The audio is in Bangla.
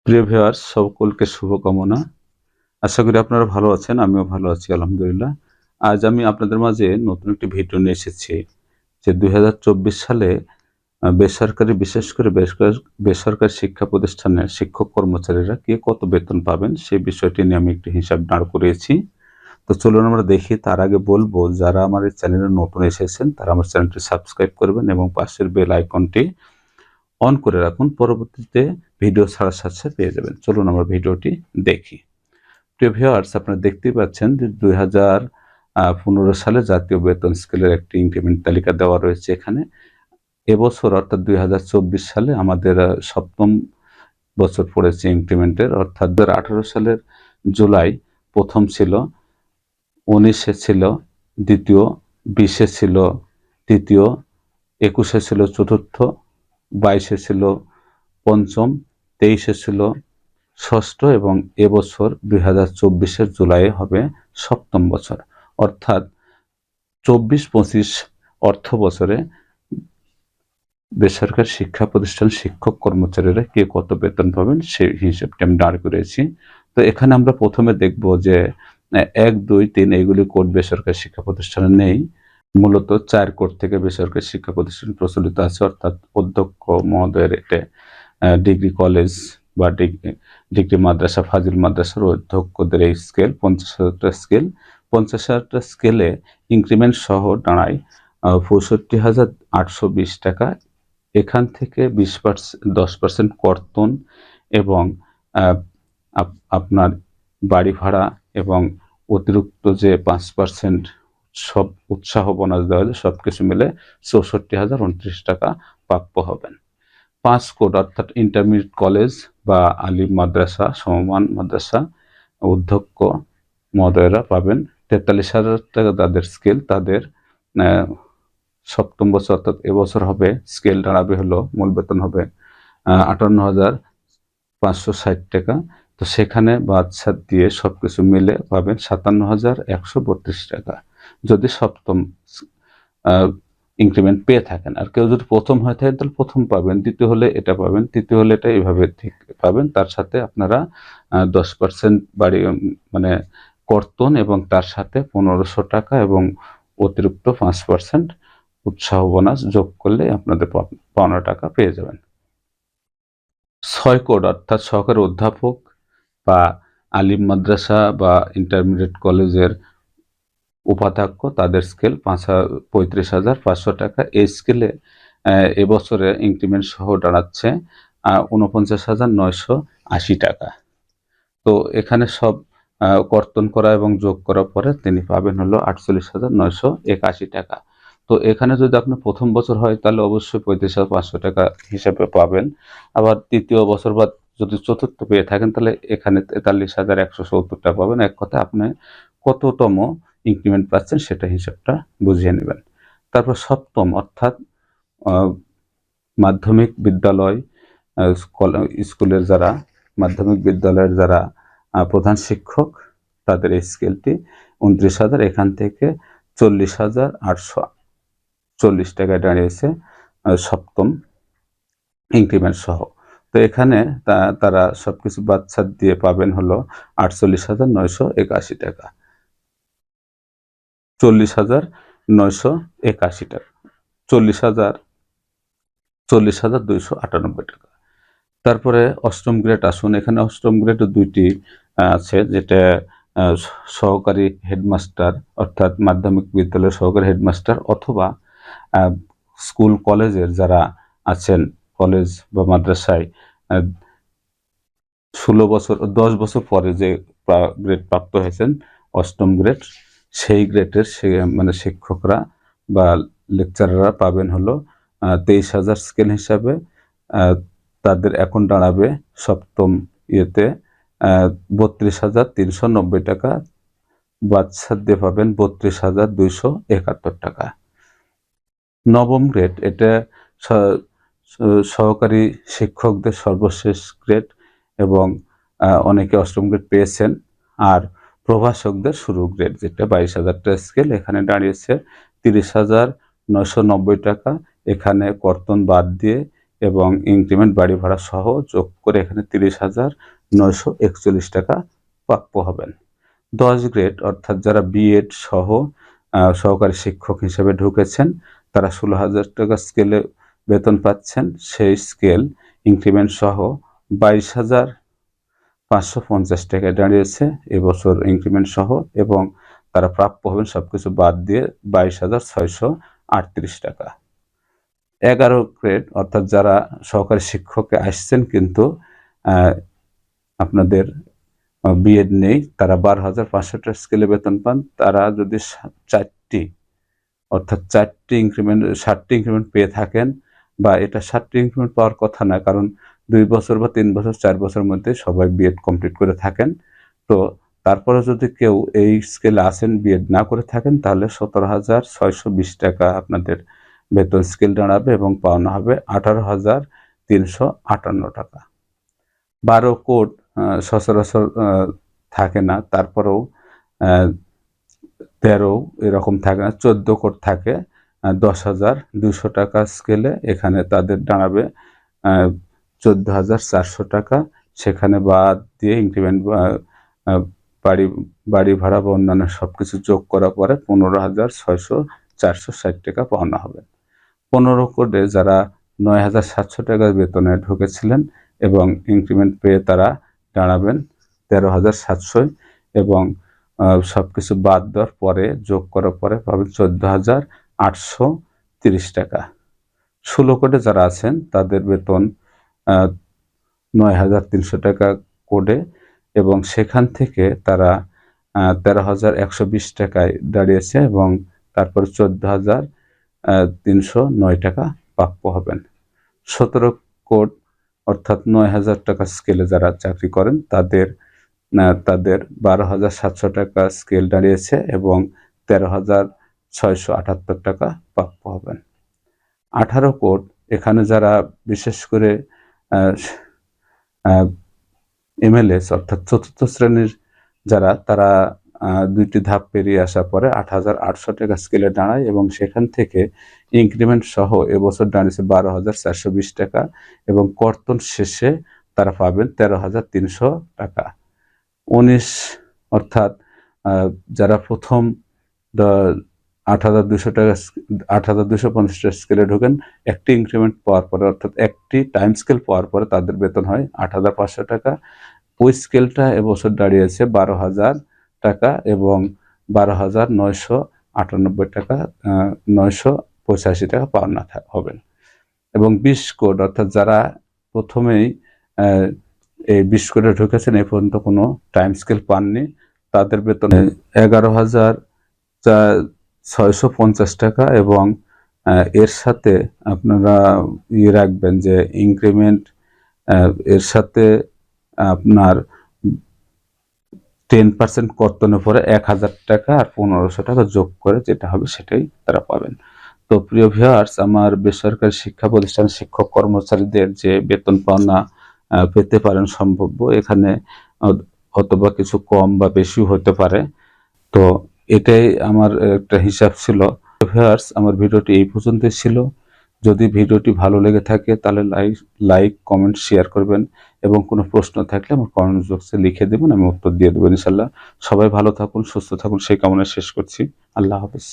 প্রিয় ভিউয়ার্স, সকলকে শুভকামনা। আশা করি আপনারা ভালো আছেন। আমিও ভালো আছি আলহামদুলিল্লাহ। আজ আমি আপনাদের মাঝে নতুন একটি ভিডিও নিয়ে এসেছি যে ২০২৪ সালে বেসরকারি, বিশেষ করে বেসরকারি শিক্ষা প্রতিষ্ঠানের শিক্ষক কর্মচারীরা কে কত বেতন পাবেন সেই বিষয়টি নিয়ে আমি একটি হিসাব দাঁড় করিয়েছি। তো চলুন আমরা দেখি। তার আগে বলবো, যারা আমার এই চ্যানেলে নতুন এসেছেন তারা আমার চ্যানেলটি সাবস্ক্রাইব করবেন এবং পাশের বেল আইকনটি অন করে রাখুন। পরবর্তীতে ভিডিও ছাড়ার সাথে পেয়ে যাবেন। চলুন আমরা ভিডিওটি দেখি। প্রিয় ভিউয়ার্স, আপনারা দেখতেই পাচ্ছেন যে ২০১৫ সালে জাতীয় বেতন স্কেলের একটি ইনক্রিমেন্ট তালিকা দেওয়া রয়েছে এখানে। এবছর অর্থাৎ ২০২৪ সালে আমাদের সপ্তম বছর পড়েছে ইনক্রিমেন্টের, অর্থাৎ ২০১৮ সালের জুলাই প্রথম ছিল, ১৯-এ ছিল দ্বিতীয়, ২০-এ ছিল তৃতীয়, ২১-এ ছিল চতুর্থ, ২২-এ ছিল পঞ্চম, ২৩-এ ছিল ষষ্ঠ এবং এবছর ২০২৪-এর জুলাইয়ে হবে সপ্তম বছর। অর্থাৎ ২৪-২৫ অর্থ বছরে বেসরকারি শিক্ষা প্রতিষ্ঠান শিক্ষক কর্মচারীরা কে কত বেতন পাবেন সেই হিসেবটি আমি দাঁড় করেছি। তো এখানে আমরা প্রথমে দেখব যে ১, ২, ৩ এইগুলি কোড বেসরকারি শিক্ষা প্রতিষ্ঠানে নেই। মূলত ৪ কোড থেকে বেসরকারি শিক্ষা প্রতিষ্ঠান প্রচলিত আছে, অর্থাৎ অধ্যক্ষ মহোদয়ের এটা ডিগ্রি কলেজ বা ডিগ্রি মাদ্রাসা, ফাজিল মাদ্রাসার অধ্যক্ষদের এই স্কেল ৫০,০০০টা স্কেল। ৫০,০০০টা স্কেলে ইনক্রিমেন্ট সহ দাঁড়ায় ৬৫,৮২০ টাকা। এখান থেকে ১০% কর্তন এবং আপনার বাড়ি ভাড়া এবং অতিরিক্ত যে ৫% সব উৎসাহ বোনাস দেওয়া হয়, সবকিছু মিলে ৬৪,০২৯ টাকা প্রাপ্য হবেন। ৫ কোড অর্থাৎ ইন্টারমিডিয়েট কলেজ বা আলিম মাদ্রাসা, সমমান মাদ্রাসা অধ্যক্ষ মহোদয়েরা পাবেন ৪৩,০০০ টাকা তাদের স্কেল। তাদের সপ্তম বছর অর্থাৎ এবছর হবে, স্কেল দাঁড়াবে হলো, মূল বেতন হবে ৫৮,৫৬০ টাকা। তো সেখানে বাদ ছাড় দিয়ে সবকিছু মিলে পাবেন ৫৭,১৩২ টাকা যদি সপ্তম ইনক্রিমেন্ট পেয়ে থাকেন। আর কেউ যদি প্রথম হয়ে থাকেন তাহলে প্রথম পাবেন, দ্বিতীয় হলে এটা পাবেন, তৃতীয় হলে এটা এইভাবে ঠিক পাবেন। তার সাথে আপনারা ১০% বাড়ি মানে কর্তন এবং তার সাথে ১৫০০ টাকা এবং অতিরিক্ত ৫% উৎসাহ বোনাস যোগ করলে আপনাদের পাওনা টাকা পেয়ে যাবেন। ৬ কোড অর্থাৎ সহকারী অধ্যাপক বা আলিম মাদ্রাসা বা ইন্টারমিডিয়েট কলেজের উপাধ্যক্ষ, তাদের স্কেল ৩৫,৫০০ টাকা। এই স্কেলে এবছরে ইনক্রিমেন্ট সহ দাঁড়াচ্ছে ৪৯,৯৮০ টাকা। তো এখানে সব কর্তন করা এবং যোগ করার পরে তিনি পাবেন হলো ৪৮,৯৮১ টাকা। তো এখানে যদি আপনার প্রথম বছর হয় তাহলে অবশ্যই ৩৫,৫০০ টাকা হিসেবে পাবেন। আবার তৃতীয় বছর বা যদি চতুর্থ পেয়ে থাকেন তাহলে এখানে ৪৩,১৭০ টাকা পাবেন। এক কথায় আপনি কততম ইনক্রিমেন্ট পাচ্ছেন সেটা হিসাবটা বুঝিয়ে নেবেন। তারপর সপ্তম অর্থাৎ মাধ্যমিক বিদ্যালয়, স্কুলের যারা মাধ্যমিক বিদ্যালয়ের যারা প্রধান শিক্ষক, তাদের এই স্কেলটি ২৯,০০০, এখান থেকে ৪০,৮৪০ টাকায় দাঁড়িয়েছে সপ্তম ইনক্রিমেন্ট সহ। তো এখানে তারা সবকিছু বাদ ছাড় দিয়ে পাবেন হলো ৪৮,৯৮১ টাকা, ৪০,৯৮১ টাকা, ৪০,২৯৮ টাকা। তারপরে অষ্টম গ্রেড আসুন। এখানে অষ্টম গ্রেড দুইটি আছে, যেটা সহকারী হেডমাস্টার অর্থাৎ মাধ্যমিক বিদ্যালয়ের সহকারী হেডমাস্টার অথবা স্কুল কলেজের যারা আছেন, কলেজ বা মাদ্রাসায় ১৬ বছর ১০ বছর পরে যে গ্রেড প্রাপ্ত হয়েছেন অষ্টম গ্রেড, সেই গ্রেডের মানে শিক্ষকরা বা লেকচারাররা পাবেন হলো ২৩,০০০ স্কেল হিসাবে। তাদের এখন দাঁড়াবে সপ্তম ইয়েতে ৩২,৩৯০ টাকা, বাদ ছাড় দিয়ে পাবেন ৩২,২৭১ টাকা। নবম গ্রেড, এটা সহকারী শিক্ষকদের সর্বশেষ গ্রেড এবং অনেকে অষ্টম গ্রেড পেয়েছেন। আর প্রভাষকদের শুরু গ্রেড, যেটা ২২,০০০ স্কেল, এখানে দাঁড়িয়েছে ৩০,৯৯০ টাকা। এখানে কর্তন বাদ দিয়ে এবং ইনক্রিমেন্ট বাড়ি ভাড়া সহ যোগ করে এখানে 30,941 টাকা প্রাপ্য হবেন। 10 গ্রেড অর্থাৎ যারা বিএড সহ সহকারী শিক্ষক হিসেবে ঢুকেছেন তারা 16,000 টাকা স্কেলে বেতন পাচ্ছেন। সেই স্কেল ইনক্রিমেন্ট সহ 22,550 টাকায় দাঁড়িয়েছে এবছর ইনক্রিমেন্ট সহ, এবং তারা প্রাপ্য হবেন সবকিছু বাদ দিয়ে 22,638 টাকা। 11 গ্রেড অর্থাৎ যারা সহকারী শিক্ষকে আসছেন কিন্তু আপনাদের বিএড নেই, তারা 12,500 টাকা স্কেলে বেতন পান। তারা যদি 4টি অর্থাৎ 4টি ইনক্রিমেন্ট 60টি ইনক্রিমেন্ট পেয়ে থাকেন, বা এটা 60টি ইনক্রিমেন্ট পাওয়ার কথা না, কারণ 2 বছর বা 3 বছর 4 বছরের মধ্যে সবাই বিএড কমপ্লিট করে থাকেন। তো তারপরে যদি কেউ এই স্কেলে আসেন বিএড না করে থাকেন তাহলে 17,620 টাকা আপনাদের বেতন স্কেল দাঁড়াবে এবং পাওনা হবে 18,358 টাকা। 12 কোড সচরাচর থাকে না, তারপরেও 13 এরকম থাকে না, 14 কোড থাকে 10,200 টাকা স্কেলে। এখানে তাদের দাঁড়াবে 14,400 টাকা। সেখানে বাদ দিয়ে ইনক্রিমেন্ট বাড়ি ভাড়া বা অন্যান্য সবকিছু যোগ করার পরে 15,460 টাকা পাওনা হবে। 15 কোডে যারা 9,700 টাকা বেতনে ঢুকেছিলেন এবং ইনক্রিমেন্ট পেয়ে তারা দাঁড়াবেন 13,700, এবং সবকিছু বাদ দেওয়ার পরে যোগ করার পরে পাবেন 14,830 টাকা। 16 কোডে যারা আছেন তাদের বেতন 9,300 টাকা কোডে, এবং সেখান থেকে তারা 13,120 টাকায় দাঁড়িয়েছে এবং তারপরে 14,309 টাকা প্রাপ্য হবেন। 17 কোড অর্থাৎ 9,000 টাকা স্কেলে যারা চাকরি করেন তাদের 12,700 টাকা স্কেল দাঁড়িয়েছে এবং 13,678 টাকা প্রাপ্য হবেন। 18 কোড এখানে যারা বিশেষ করে এমএলএস অর্থাৎ চতুর্থ শ্রেণীর যারা, তারা 2টি ধাপ পেরিয়ে আসার পরে 8,800 টাকা স্কেলে দাঁড়ায় এবং সেখান থেকে ইনক্রিমেন্ট সহ এবছর দাঁড়িয়েছে 12,420 টাকা, এবং কর্তন শেষে তারা পাবেন 13,300 টাকা। 19 অর্থাৎ যারা প্রথম 8,200 টাকা 8,250 টাকা স্কেলে ঢোকেন, একটি ইনক্রিমেন্ট পাওয়ার পরে অর্থাৎ একটি টাইম স্কেল পাওয়ার পরে তাদের বেতন হয় 8,500 টাকা। ওই স্কেলটা এবছর দাঁড়িয়েছে 12,000 টাকা এবং 12,998 টাকা, 985 টাকা পাওনা হবেন। এবং 20 কোড অর্থাৎ যারা প্রথমেই এই 20 কোডে ঢুকেছেন এ পর্যন্ত কোনো টাইম স্কেল পাননি, তাদের বেতন 11,650 টাকা, এবং এর সাথে আপনারা রাখবেন যে ইনক্রিমেন্ট এর সাথে আপনার 10% কর্তনের পরে 1,000 টাকা আর 1,500 টাকা যোগ করে যেটা হবে সেটাই তারা পাবেন। তো প্রিয় ভিউয়ার্স, আমার বেসরকারি শিক্ষা প্রতিষ্ঠানের শিক্ষক কর্মচারীদের যে বেতন পাওনা পেতে পারেন সম্ভাব্য, এখানে অথবা কিছু কম বা বেশিও হতে পারে। তো এটাই আমার একটা হিসাব ছিল। ভিউয়ার্স, আমার ভিডিওটি এই পর্যন্তই ছিল। যদি ভিডিওটি ভালো লেগে থাকে তাহলে লাইক কমেন্ট শেয়ার করবেন, এবং কোনো প্রশ্ন থাকলে আমার কমেন্ট বক্সে লিখে দেবেন, আমি উত্তর দিয়ে দেবো ইনশাল্লাহ। সবাই ভালো থাকুন, সুস্থ থাকুন সেই কামনায় শেষ করছি। আল্লাহ হাফেজ।